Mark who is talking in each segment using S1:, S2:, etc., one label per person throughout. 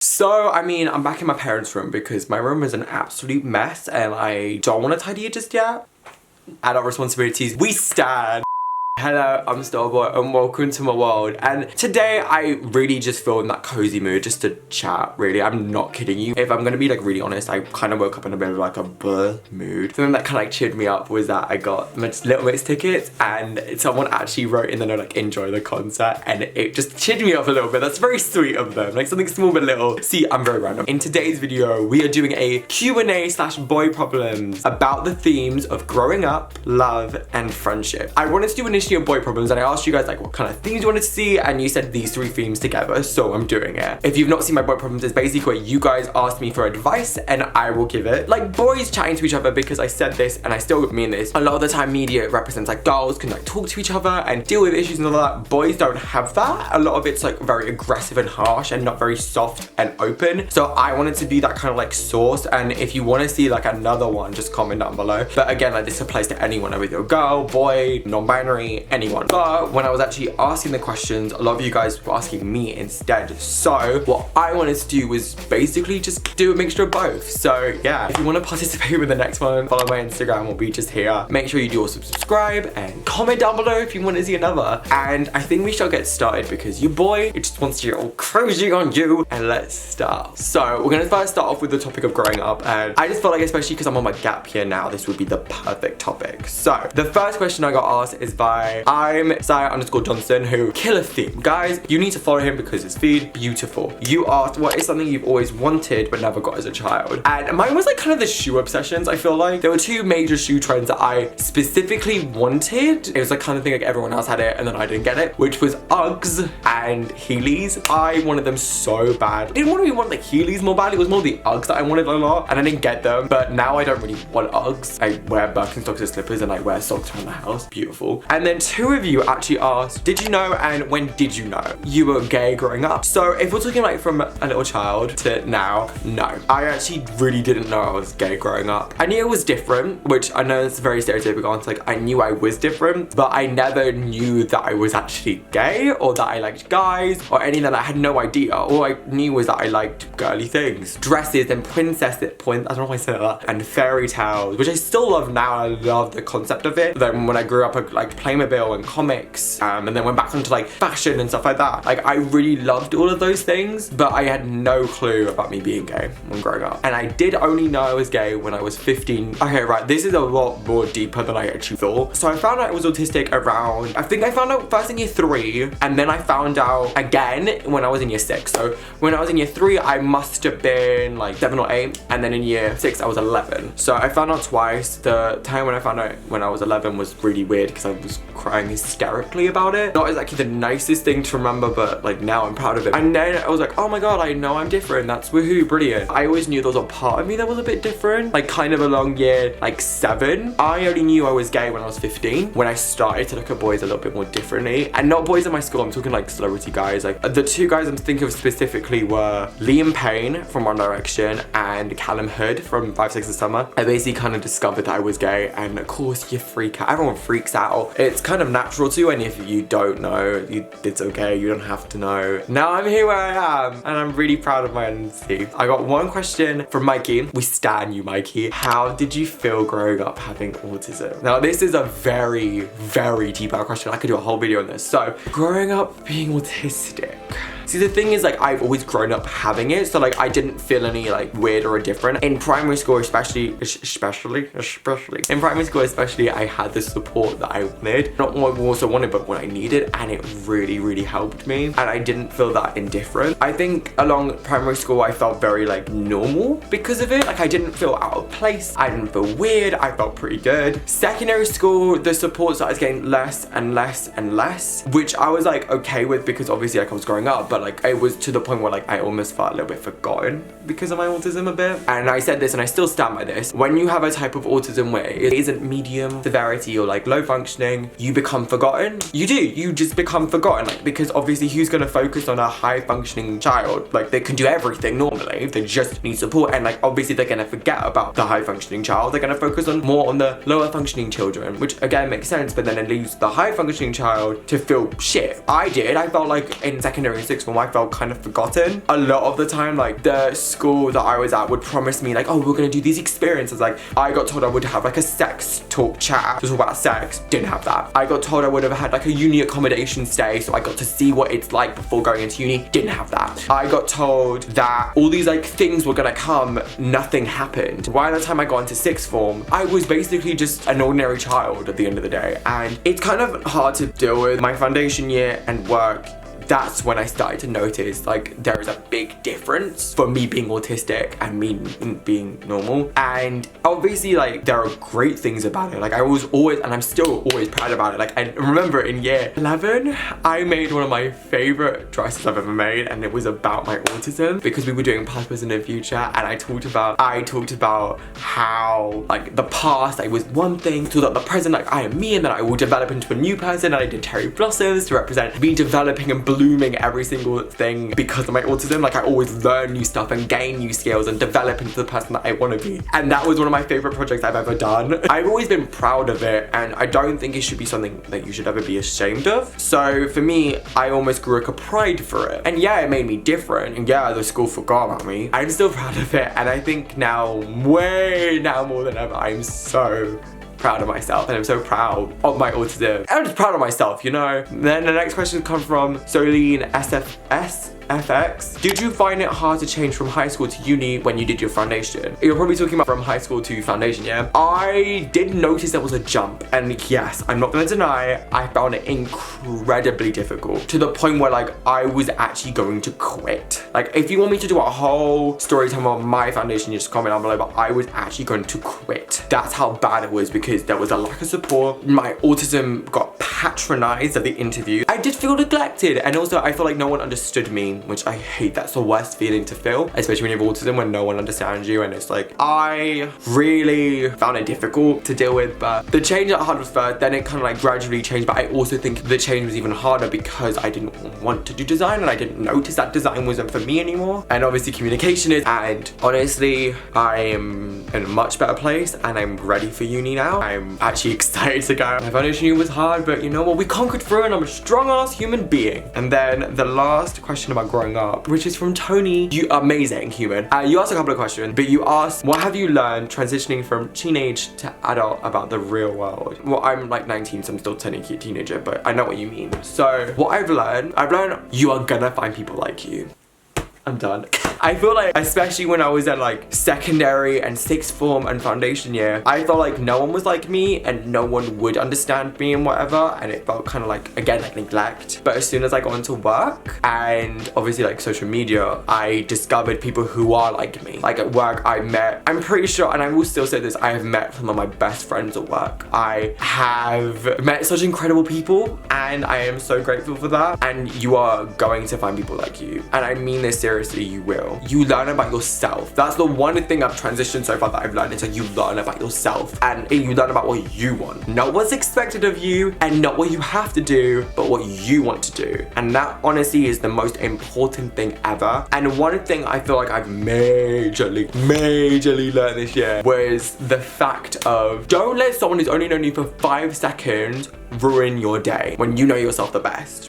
S1: So, I mean, I'm back in my parents' room because my room is an absolute mess and I don't want to tidy it just yet. Adult responsibilities, we stand. Hello, I'm Styleboy and welcome to my world. And today I really just feel in that cozy mood just to chat, really. I'm not kidding you. If I'm gonna be like really honest, I kind of woke up in a bit of like a mood. Something that kind of like cheered me up was that I got my Little Mix tickets and someone actually wrote in the note like enjoy the concert, and it just cheered me up a little bit. That's very sweet of them, like something small but little. See, I'm very random. In today's video, we are doing a Q&A/boy problems about the themes of growing up, love, and friendship. I wanted to do initially a boy problems and I asked you guys like what kind of themes you wanted to see, and you said these 3 themes together, so I'm doing it. If you've not seen my boy problems, it's basically where you guys asked me for advice and I will give it. Like boys chatting to each other, because I said this and I still mean this. A lot of the time media represents like girls can like talk to each other and deal with issues and all that. Boys don't have that. A lot of it's like very aggressive and harsh and not very soft and open. So I wanted to be that kind of like source, and if you want to see like another one, just comment down below. But again, like this applies to anyone, whether you're a girl, boy, non-binary, anyone. But when I was actually asking the questions, a lot of you guys were asking me instead. So what I wanted to do was basically just do a mixture of both. So yeah, if you want to participate with the next one, follow my Instagram, will be just here. Make sure you do also subscribe and comment down below if you want to see another. And I think we shall get started because your boy, it just wants to get all crazy on you. And let's start. So we're gonna first start off with the topic of growing up, and I just felt like, especially because I'm on my gap year now, this would be the perfect topic. So the first question I got asked is by I'm Sai_Johnson, who killer theme. Guys, you need to follow him because his feed beautiful. You asked what is something you've always wanted but never got as a child, and mine was like kind of the shoe obsessions. I feel like there were 2 major shoe trends that I specifically wanted. It was like kind of thing like everyone else had it and then I didn't get it, which was Uggs and Heelys. I wanted them so bad. I didn't really want like Heelys more bad, it was more the Uggs that I wanted a lot, and I didn't get them. But now I don't really want Uggs. I wear Birkenstocks and slippers and I wear socks around the house. Beautiful. And then 2 of you actually asked, did you know and when did you know you were gay growing up? So if we're talking like from a little child to now, no. I actually really didn't know I was gay growing up. I knew it was different, which I know it's very stereotypical. It's like I knew I was different, but I never knew that I was actually gay or that I liked guys or any of that. I had no idea. All I knew was that I liked girly things. Dresses and I don't know why I said that. And fairy tales, which I still love now. I love the concept of it. Then when I grew up, I like Playmobil and comics, and then went back onto like fashion and stuff like that. Like I really loved all of those things, but I had no clue about me being gay when growing up. And I did only know I was gay when I was 15. Okay, right, this is a lot more deeper than I actually thought. So I found out I was autistic around, I think I found out first in year 3, and then I found out again when I was in year 6. So when I was in year 3, I must have been like 7 or 8, and then in year 6 I was 11. So I found out twice. The time when I found out when I was 11 was really weird because I was crying hysterically about it. Not exactly the nicest thing to remember, but like now I'm proud of it. And then I was like, oh my god, I know I'm different. That's woohoo, brilliant. I always knew there was a part of me that was a bit different, like kind of along year like 7. I only knew I was gay when I was 15, when I started to look at boys a little bit more differently. And not boys in my school, I'm talking like celebrity guys. Like the 2 guys I'm thinking of specifically were Liam Payne from One Direction and Callum Hood from 5 Seconds of Summer. I basically kind of discovered that I was gay, and of course you freak out. Everyone freaks out. It's kind of natural to, and if you don't know, it's okay, you don't have to know. Now I'm here where I am, and I'm really proud of my honesty. I got one question from Mikey. We stan you, Mikey. How did you feel growing up having autism? Now this is a very, very deep question. I could do a whole video on this. So growing up being autistic. See, the thing is, like, I've always grown up having it, so like I didn't feel any like weird or different. In primary school especially in primary school especially, I had the support that I wanted, not what I also wanted but what I needed, and it really helped me, and I didn't feel that indifferent. I think along primary school I felt very like normal because of it. Like I didn't feel out of place, I didn't feel weird, I felt pretty good. Secondary school, the support started getting less and less, which I was like okay with because obviously like I was growing up, but like it was to the point where like I almost felt a little bit forgotten because of my autism a bit. And I said this and I still stand by this: when you have a type of autism where it isn't medium severity or like low functioning, you become forgotten. You just become forgotten, like, because obviously who's gonna focus on a high functioning child? Like they can do everything normally, they just need support, and like obviously they're gonna forget about the high functioning child. They're gonna focus on more on the lower functioning children, which again makes sense, but then it leaves the high functioning child to feel shit. I felt like in secondary 6 form, I felt kind of forgotten. A lot of the time, like the school that I was at would promise me like, oh, we're gonna do these experiences. Like I got told I would have like a sex talk chat to talk about sex, didn't have that. I got told I would have had like a uni accommodation stay, so I got to see what it's like before going into uni, didn't have that. I got told that all these like things were gonna come, nothing happened. By the time I got into sixth form, I was basically just an ordinary child at the end of the day, and it's kind of hard to deal with. My foundation year and work, that's when I started to notice like there is a big difference for me being autistic and me being normal. And obviously like there are great things about it. Like I was always, and I'm still always proud about it. Like I remember in year 11, I made one of my favorite dresses I've ever made, and it was about my autism because we were doing past, present, and future, and I talked about how like the past I was one thing, so that the present like I am me, and then I will develop into a new person, and I did cherry blossoms to represent me developing and blooming every single thing because of my autism. Like I always learn new stuff and gain new skills and develop into the person that I want to be. And that was one of my favorite projects I've ever done. I've always been proud of it, and I don't think it should be something that you should ever be ashamed of. So for me, I almost grew like a pride for it. And yeah, it made me different, and yeah, the school forgot about me. I'm still proud of it, and I think now, way now more than ever, I'm so proud of myself, and I'm so proud of my autism. I'm just proud of myself, you know? Then the next question comes from Solene SFX. Did you find it hard to change from high school to uni when you did your foundation? You're probably talking about from high school to foundation, yeah? I did notice there was a jump, and yes, I'm not gonna deny, I found it incredibly difficult, to the point where like I was actually going to quit. Like if you want me to do a whole story time on my foundation, you just comment down below, but I was actually going to quit. That's how bad it was, because there was a lack of support. My autism got patronized at the interview. I did feel neglected, and also I feel like no one understood me, which I hate. That's the worst feeling to feel, especially when you have autism, when no one understands you. And it's like, I really found it difficult to deal with. But the change at hard was first, then it kind of like gradually changed. But I also think the change was even harder because I didn't want to do design, and I didn't notice that design wasn't for me anymore. And obviously communication is, and honestly, I am in a much better place, and I'm ready for uni now. I'm actually excited to go. My foundation year was hard, but you know what? We conquered through, and I'm a strong ass human being. And then the last question about growing up, which is from Tony. You amazing human. You asked a couple of questions, but you asked, what have you learned transitioning from teenage to adult about the real world? Well, I'm like 19, so I'm still technically a teenager, but I know what you mean. So what I've learned you are gonna find people like you. I'm done. I feel like, especially when I was at like secondary and sixth form and foundation year, I felt like no one was like me, and no one would understand me and whatever, and it felt kind of like, again, like neglect. But as soon as I got into work and obviously like social media, I discovered people who are like me. Like at work, I'm pretty sure, and I will still say this, I have met some of my best friends at work. I have met such incredible people, and I am so grateful for that. And you are going to find people like you, and I mean this seriously, you will. You learn about yourself. That's the one thing I've transitioned so far that I've learned, is that you learn about yourself, and you learn about what you want. Not what's expected of you, and not what you have to do, but what you want to do. And that honestly is the most important thing ever. And one thing I feel like I've majorly learned this year was the fact of, don't let someone who's only known you for 5 seconds ruin your day when you know yourself the best.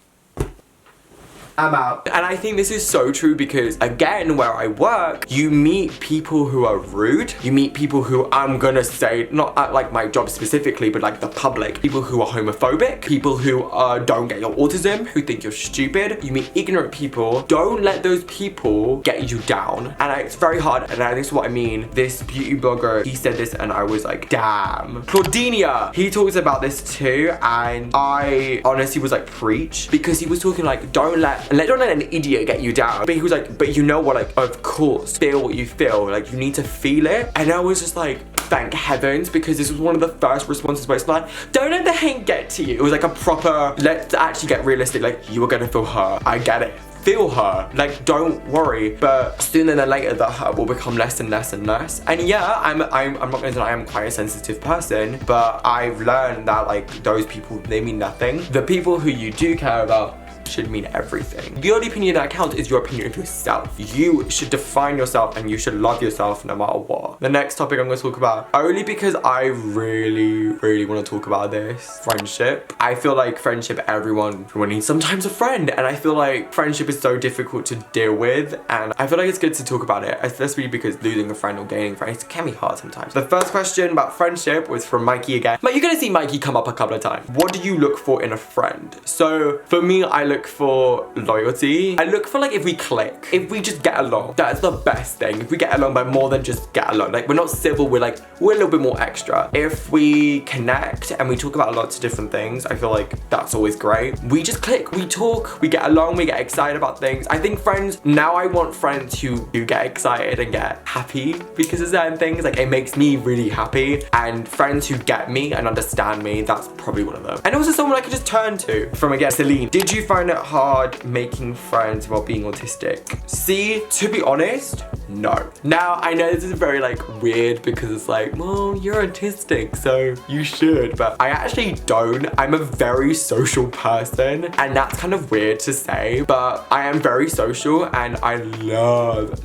S1: I'm out. And I think this is so true because, again, where I work, you meet people who are rude. You meet people who, I'm gonna say, not at like my job specifically, but like the public. People who are homophobic. People who don't get your autism, who think you're stupid. You meet ignorant people. Don't let those people get you down. And it's very hard, and this is what I mean. This beauty blogger, he said this, and I was like, damn. Claudinia, he talks about this too, and I honestly was like, preach, because he was talking like, don't let an idiot get you down. But he was like, but you know what, like, of course, feel what you feel, like, you need to feel it. And I was just like, thank heavens, because this was one of the first responses where it's like, don't let the hate get to you. It was like a proper, let's actually get realistic, like, you are gonna feel hurt, I get it. Feel her, like, don't worry. But sooner than later, the hurt will become less and less and less. And yeah, I'm not gonna deny I'm quite a sensitive person, but I've learned that like those people, they mean nothing. The people who you do care about should mean everything. The only opinion that counts is your opinion of yourself. You should define yourself and you should love yourself no matter what. The next topic I'm going to talk about, only because I really want to talk about this, friendship. I feel like friendship, everyone needs sometimes a friend, and I feel like friendship is so difficult to deal with, and I feel like it's good to talk about it, especially because losing a friend or gaining friends can be hard sometimes. The first question about friendship was from Mikey again. But you're gonna see Mikey come up a couple of times. What do you look for in a friend? So for me, I look for loyalty. I look for like if we click, if we just get along. That's the best thing. If we get along by more than just get along. Like we're not civil, we're a little bit more extra. If we connect and we talk about lots of different things, I feel like that's always great. We just click, we talk, we get along, we get excited about things. I think friends, now I want friends who get excited and get happy because of certain things. Like it makes me really happy, and friends who get me and understand me, that's probably one of them. And also someone I could just turn to. From again, Celine, did you find it hard making friends while being autistic? See, to be honest, no. Now, I know this is very weird because it's like, well, you're autistic, so you should, but I actually don't. I'm a very social person, and that's kind of weird to say, but I am very social and I love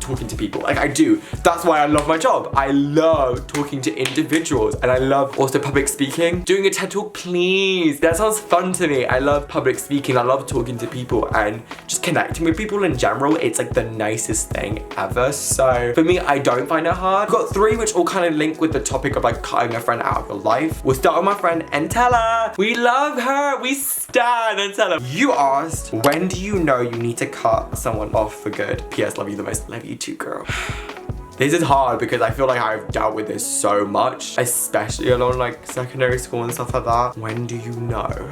S1: talking to people. Like I do. That's why I love my job. I love talking to individuals, and I love also public speaking. Doing a TED Talk, please. That sounds fun to me. I love public speaking. I love talking to people and just connecting with people in general. It's like the nicest thing ever. So for me, I don't find it hard. I've got three which all kind of link with the topic of cutting a friend out of your life. We'll start with my friend Entella. We love her. We stan Entella. You asked, when do you know you need to cut someone off for good? P.S. Love you the most. Love you too, girl. This is hard because I feel like I've dealt with this so much, especially along secondary school and stuff like that. When do you know?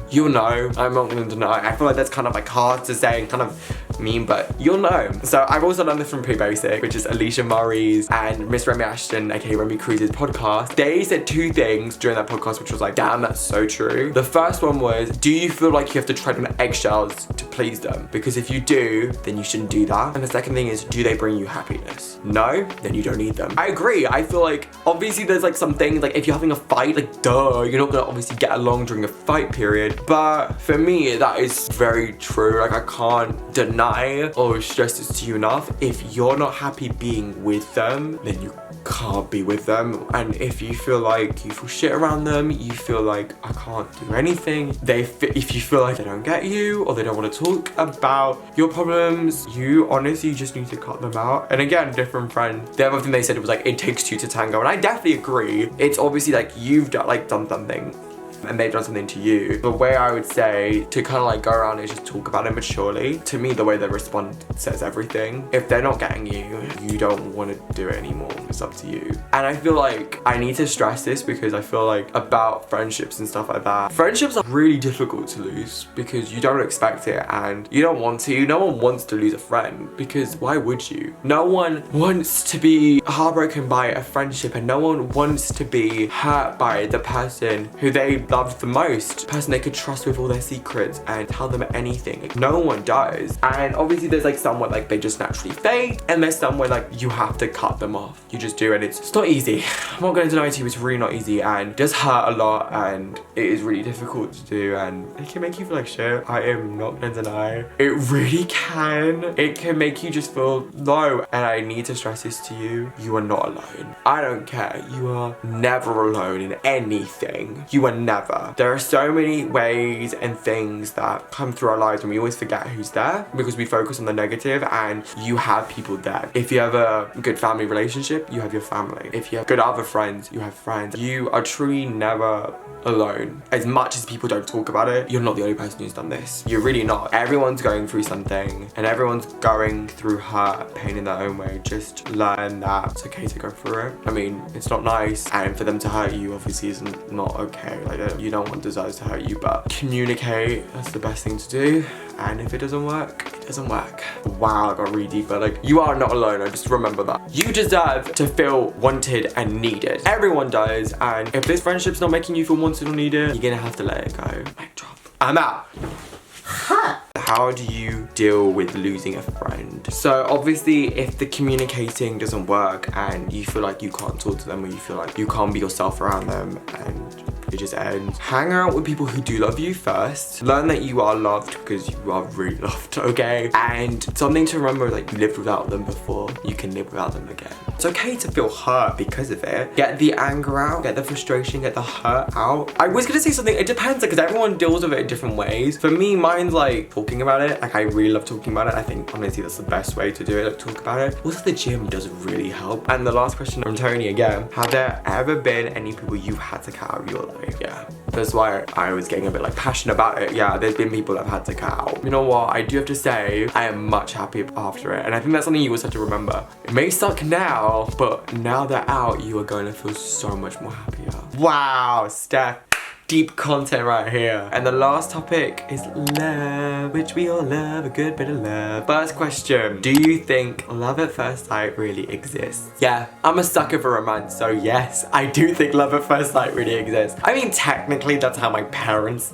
S1: You'll know. I'm not gonna deny. I feel like that's kind of hard to say and kind of mean, but you'll know. So I've also learned this from Pretty Basic, which is Alicia Murray's and Miss Remy Ashton, aka Remy Cruz's podcast. They said two things during that podcast, which was damn, that's so true. The first one was, do you feel like you have to tread on eggshells to please them? Because if you do, then you shouldn't do that. And the second thing is, do they bring you happiness? No? Then you don't need them. I agree. I feel like, obviously there's some things, if you're having a fight, duh, you're not gonna obviously get along during a fight period. But for me, that is very true. I can't deny or stress this to you enough. If you're not happy being with them, then you can't be with them. And if you feel like you feel shit around them, you feel like I can't do anything, if you feel like they don't get you or they don't want to talk about your problems, you honestly just need to cut them out. And again, different friend, the other thing they said was it takes two to tango, and I definitely agree. It's obviously you've done something and they've done something to you. The way I would say to kind of go around is just talk about it maturely. To me, the way they respond says everything. If they're not getting you, you don't want to do it anymore. It's up to you. And I feel like I need to stress this because I feel about friendships and stuff like that. Friendships are really difficult to lose because you don't expect it and you don't want to. No one wants to lose a friend because why would you? No one wants to be heartbroken by a friendship, and no one wants to be hurt by the person who they loved the most, the person they could trust with all their secrets and tell them anything. No one does. And obviously there's someone they just naturally fade, and there's someone you have to cut them off. You just do, and it's not easy. I'm not going to deny to you, it's really not easy and does hurt a lot, and it is really difficult to do, and it can make you feel like shit. I am not going to deny. It really can. It can make you just feel low, and I need to stress this to you. You are not alone. I don't care. You are never alone in anything. You are never. There are so many ways and things that come through our lives and we always forget who's there because we focus on the negative, and you have people there. If you have a good family relationship, you have your family. If you have good other friends, you have friends. You are truly never alone. As much as people don't talk about it, you're not the only person who's done this. You're really not. Everyone's going through something, and everyone's going through hurt, pain in their own way. Just learn that it's okay to go through it. I mean, it's not nice, and for them to hurt you obviously isn't not okay. You don't want desires to hurt you, but communicate. That's the best thing to do. And if it doesn't work, it doesn't work. Wow, I got really deep, but you are not alone. I just remember that. You deserve to feel wanted and needed. Everyone does, and if this friendship's not making you feel wanted or needed, you're gonna have to let it go. Mic drop. I'm out. Huh. how do you deal with losing a friend? So obviously if the communicating doesn't work and you feel like you can't talk to them, or you feel like you can't be yourself around them and it just ends, hang out with people who do love you first. Learn that you are loved because you are really loved, okay? And something to remember, like, you lived without them before, you can live without them again. It's okay to feel hurt because of it. Get the anger out, get the frustration, get the hurt out. I was gonna say something, it depends, because everyone deals with it in different ways. For me, mine's like talking about it. Like, I really love talking about it. I think honestly that's the best way to do it, like, talk about it. Also, the gym does really help. And the last question from Tony again, have there ever been any people you've had to cut out of your life? Yeah, that's why I was getting a bit like passionate about it. Yeah, there's been people I've had to cut out. You know what, I do have to say, I am much happier after it. And I think that's something you always have to remember. It may suck now, but now they're out, you are going to feel so much more happier. Wow, Steph. Deep content right here. And the last topic is love, which we all love, a good bit of love. First question, do you think love at first sight really exists? Yeah, I'm a sucker for romance, so yes, I do think love at first sight really exists. I mean, technically that's how my parents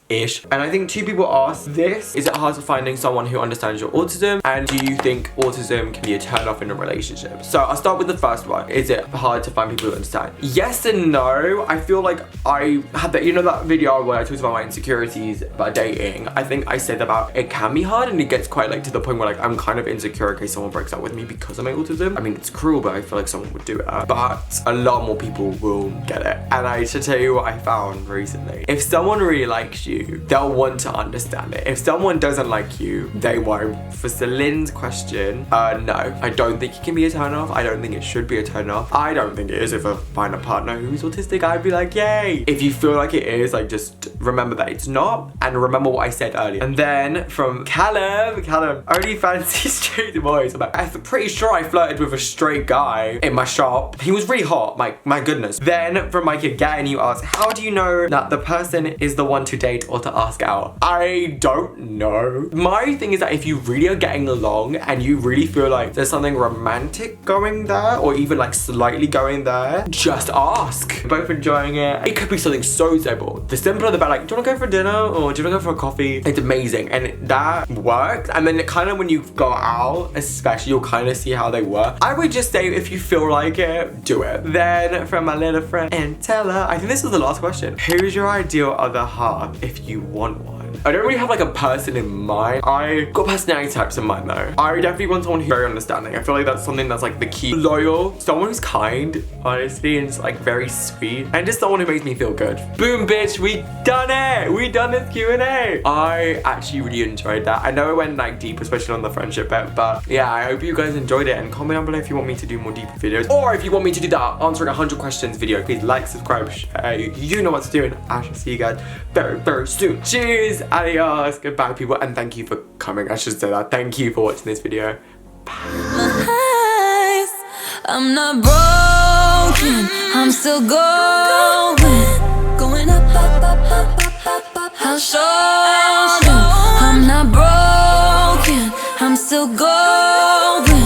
S1: ish. And I think two people asked this: is it hard to finding someone who understands your autism? And do you think autism can be a turn off in a relationship? So I'll start with the first one. Is it hard to find people who understand? Yes and no. I feel like I had that, you know, that video where I talked about my insecurities about dating. I think I said about it can be hard, and it gets quite like to the point where like I'm kind of insecure in case someone breaks up with me because of my autism. I mean, it's cruel, but I feel like someone would do it. But a lot more people will get it. And I should tell you what I found recently. If someone really likes you, they'll want to understand it. If someone doesn't like you, they won't. For Celine's question, no, I don't think it can be a turn off. I don't think it should be a turn off. I don't think it is. If I find a partner who's autistic, I'd be like, yay. If you feel like it is, like, just remember that it's not, and remember what I said earlier. And then from Callum, only fancy straight boys. I'm pretty sure I flirted with a straight guy in my shop. He was really hot, my goodness. Then from Mike again, you ask, how do you know that the person is the one to date or to ask out? I don't know. My thing is that if you really are getting along and you really feel like there's something romantic going there, or even like slightly going there, just ask. Both enjoying it. It could be something so simple. The simpler the better. Like, do you want to go for dinner, or do you want to go for a coffee? It's amazing, and that works. And then kind of when you go out, especially, you'll kind of see how they work. I would just say if you feel like it, do it. Then from my little friend Antella, I think this is the last question. Who's your ideal other half if you want one? I don't really have like a person in mind. I got personality types in mind though. I definitely want someone who's very understanding. I feel like that's something that's like the key. Loyal, someone who's kind, honestly, and just like very sweet, and just someone who makes me feel good. Boom, bitch, we done it. We done this Q&A. I actually really enjoyed that. I know it went like deep, especially on the friendship bit, but yeah, I hope you guys enjoyed it, and comment down below if you want me to do more deeper videos, or if you want me to do that answering 100 questions video. Please like, subscribe, share. You know what to do, and I shall see you guys very, very soon. Cheers. Adios, goodbye people, and thank you for coming. I should say that. Thank you for watching this video. Bye.
S2: I'm not broken, I'm still going up, up, up, up, up, up. I'll show them I'm not broken, I'm still going.